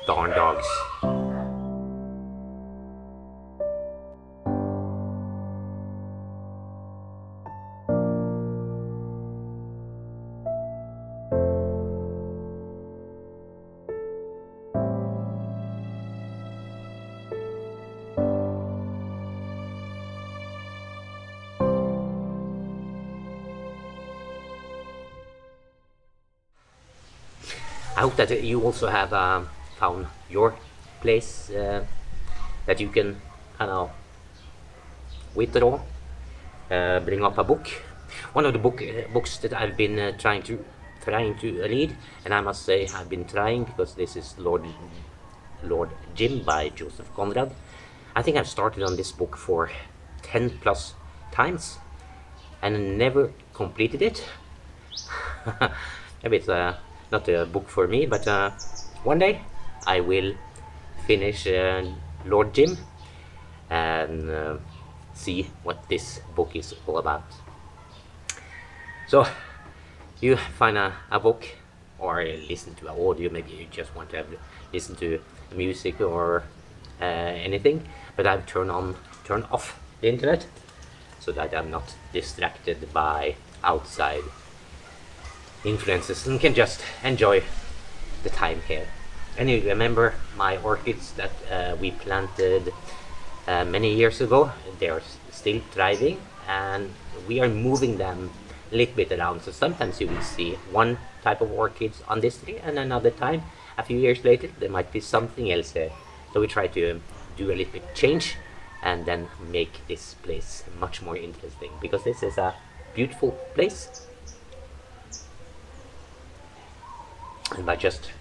Darn dogs. I hope that you also have found your place that you can kind of withdraw, bring up a book. One of the books that I've been trying to read, and I must say I've been trying because this is Lord Jim by Joseph Conrad. I think I've started on this book for 10 plus times and never completed it. Maybe it's not a book for me, but one day I will finish Lord Jim and see what this book is all about. So you find a book or listen to an audio, maybe you just want to listen to music or anything, but I've turned off the internet so that I'm not distracted by outside influences and can just enjoy the time here. And you remember my orchids that we planted many years ago? They are still thriving, and we are moving them a little bit around. So sometimes you will see one type of orchids on this tree, and another time, a few years later, there might be something else here. So we try to do a little bit change and then make this place much more interesting, because this is a beautiful place. And by just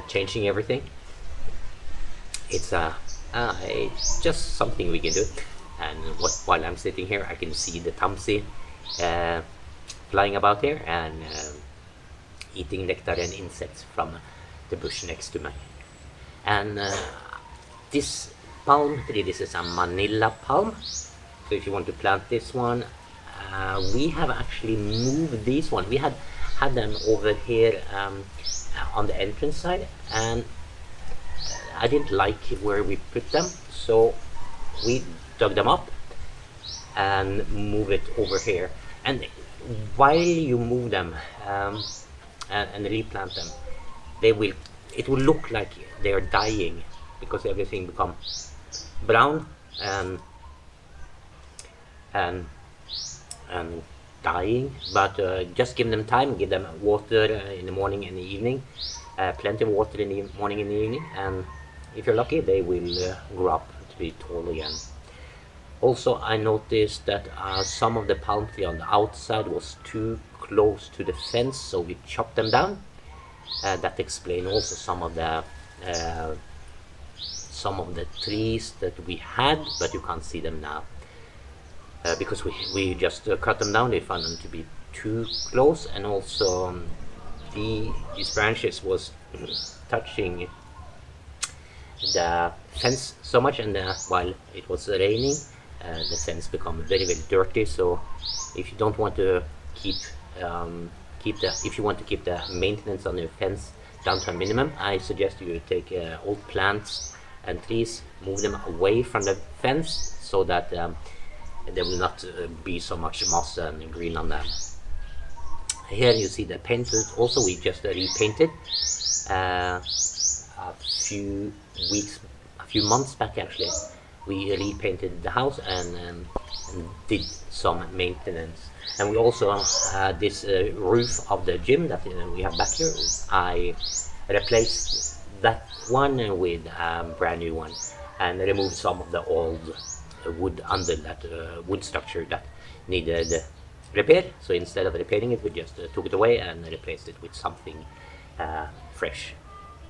changing everything, it's just something we can do. And while I'm sitting here, I can see the Tamsi flying about here and eating nectar and insects from the bush next to me. And this palm tree, this is a Manila palm. So if you want to plant this one, we have actually moved these one. We had them over here on the entrance side, and I didn't like where we put them, so we dug them up and move it over here. And while you move them and replant them, it will look like they are dying because everything becomes brown and dying. But just give them time, give them water in the morning and the evening, plenty of water in the morning and the evening, and if you're lucky they will grow up to be tall again. Also, I noticed that some of the palm tree on the outside was too close to the fence, so we chopped them down. That explains also some of the trees that we had, but you can't see them now. Because we just cut them down. They found them to be too close, and also these branches was touching the fence so much, and while it was raining, the fence become very dirty. So if you don't want to if you want to keep the maintenance on your fence down to a minimum, I suggest you take old plants and trees, move them away from the fence so that there will not be so much moss and green on them. Here you see the painted. Also, we just repainted a few months back actually. We repainted the house and did some maintenance. And we also this roof of the gym that we have back here, I replaced that one with a brand new one and removed some of the old wood under that wood structure that needed repair. So instead of repairing it, we just took it away and replaced it with something fresh.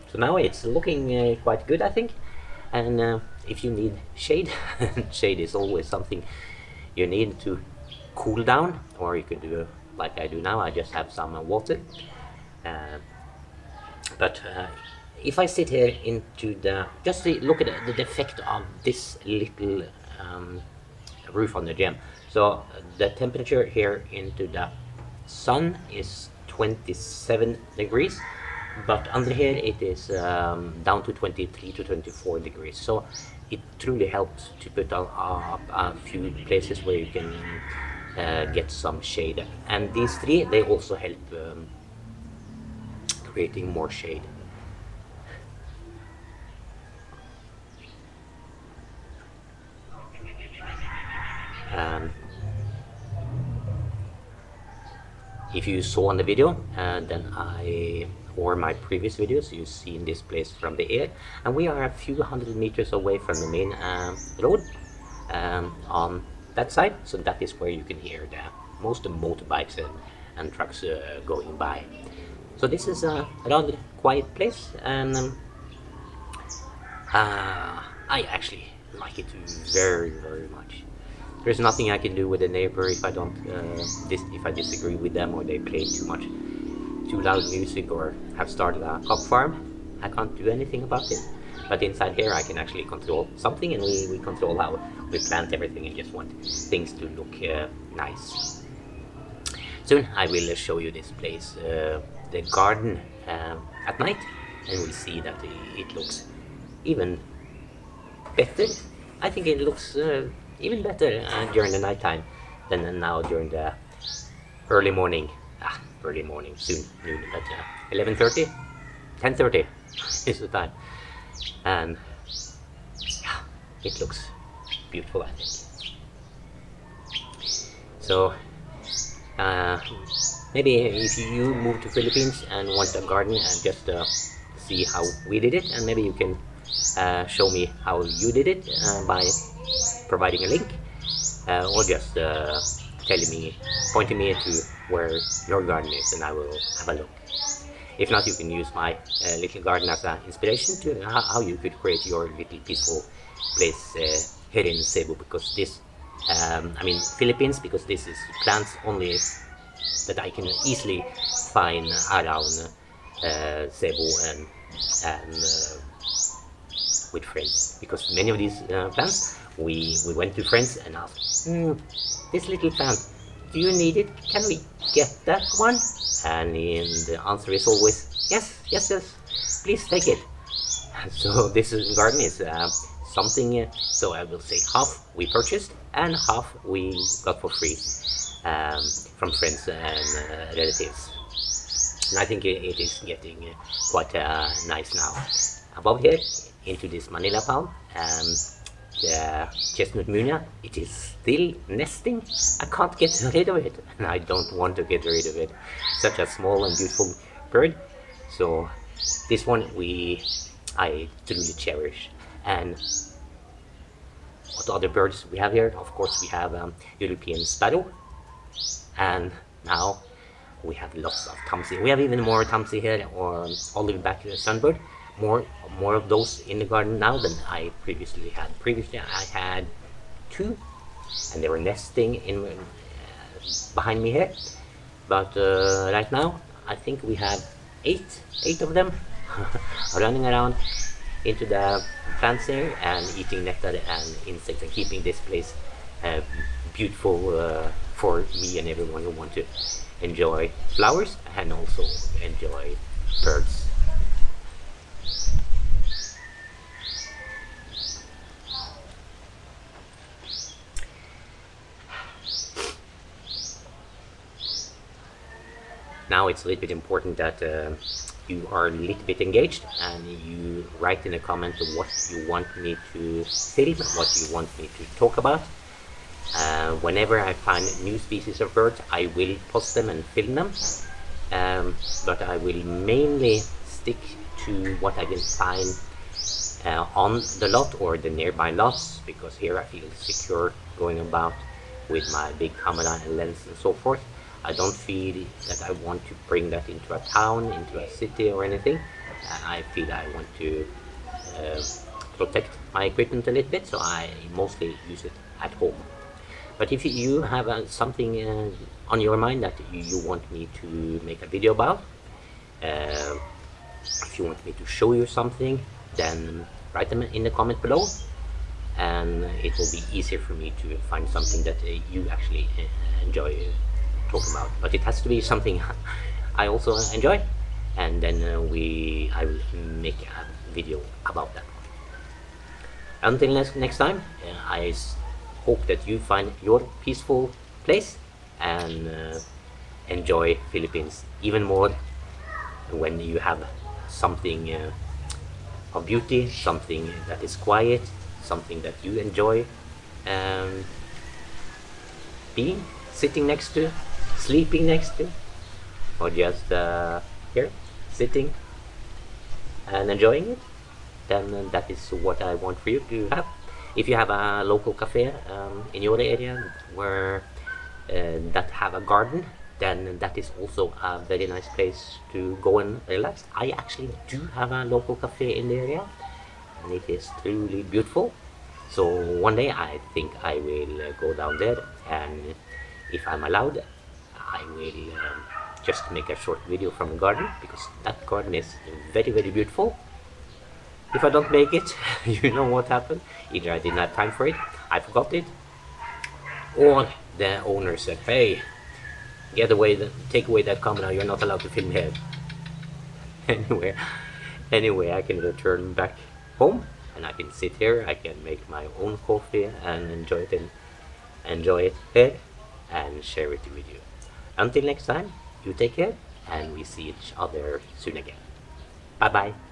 So now it's looking quite good, I think. And if you need shade, shade is always something you need to cool down, or you could do like I do now. I just have some water. But if I sit here into just look at the effect of this little roof on the gym. So the temperature here into the sun is 27 degrees, but under here it is down to 23 to 24 degrees, so it truly helps to put up a few places where you can get some shade, and these three, they also help creating more shade. um, if you saw on the video, then or my previous videos, you've seen this place from the air, and we are a few hundred meters away from the main road on that side, so that is where you can hear the most motorbikes and trucks going by. So this is a rather quiet place, and I actually like it very, very much. There's nothing I can do with the neighbor if I don't if I disagree with them, or they play too loud music, or have started a cock farm. I can't do anything about it. But inside here I can actually control something, and we control how we plant everything, and just want things to look nice. Soon I will show you this place, the garden at night, and we'll see that it looks even better. I think it looks even better during the nighttime than now during the early morning. Early morning, soon noon, at 11:30, 10:30 is the time, and yeah, it looks beautiful, I think. So maybe if you move to Philippines and want a garden and just see how we did it, and maybe you can show me how you did it by providing a link, or just pointing me to where your garden is, and I will have a look. If not, you can use my little garden as an inspiration to how you could create your little peaceful place here in Cebu, because this, Philippines, because this is plants only that I can easily find around Cebu and with friends, because many of these plants we went to friends and asked, this little plant, do you need it? Can we get that one? And the answer is always yes, please take it. So this garden is something, so I will say half we purchased and half we got for free from friends and relatives. And I think it is getting quite nice now. Above here, into this Manila palm, the chestnut munia, it is still nesting. I can't get rid of it, and I don't want to get rid of it. Such a small and beautiful bird. So this one I truly cherish. And what other birds we have here? Of course we have European sparrow, and now we have lots of tamsi. We have even more tamsi here, or olive-back sunbird. More of those in the garden now than I previously had. Previously I had 2, and they were nesting in behind me here. But right now I think we have 8 of them running around into the plants here and eating nectar and insects, and keeping this place beautiful for me and everyone who want to enjoy flowers and also enjoy birds. Now it's a little bit important that you are a little bit engaged, and you write in a comment what you want me to film, what you want me to talk about. Whenever I find new species of birds, I will post them and film them, but I will mainly stick to what I can find on the lot or the nearby lots, because here I feel secure going about with my big camera and lens and so forth. I don't feel that I want to bring that into a town, into a city or anything. I feel I want to protect my equipment a little bit, so I mostly use it at home. But if you have something on your mind that you want me to make a video about, if you want me to show you something, then write them in the comment below, and it will be easier for me to find something that you actually enjoy talking about. But it has to be something I also enjoy, and then I will make a video about that. Until next time, hope that you find your peaceful place and enjoy Philippines even more when you have something of beauty, something that is quiet, something that you enjoy um, being, sitting next to, sleeping next to, or just here, sitting and enjoying it, then that is what I want for you to have. If you have a local cafe in your area where that have a garden, then that is also a very nice place to go and relax. I actually do have a local cafe in the area, and it is truly beautiful. So one day I think I will go down there, and if I'm allowed, I will just make a short video from the garden, because that garden is very beautiful. If I don't make it, you know what happened. Either I didn't have time for it, I forgot it, or the owner said, "Hey, take away that camera. You're not allowed to film here." anyway, anyway, I can return back home, and I can sit here. I can make my own coffee and enjoy it here, and share it with you. Until next time, you take care, and we see each other soon again. Bye bye.